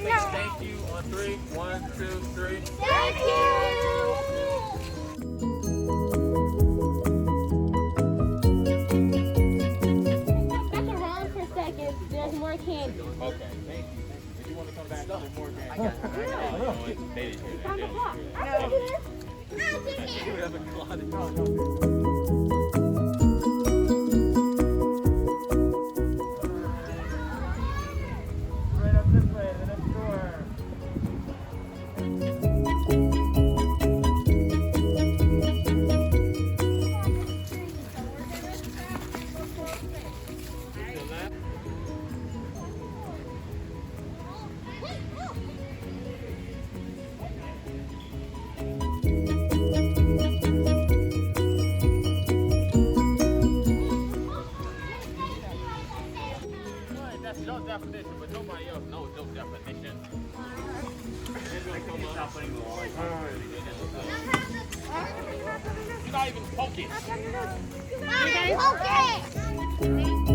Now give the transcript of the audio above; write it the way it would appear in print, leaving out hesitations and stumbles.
guys say thank you on three. 1, 2, 3. Thank you! Back around for a second. There's more candy. Okay, thank you. If you want to come back with more games. I got it. They didn't hear It's on the that. block. I can do Right up this way, the next door. That's your definition, but nobody else knows your definition. You're not even poking. it. Okay.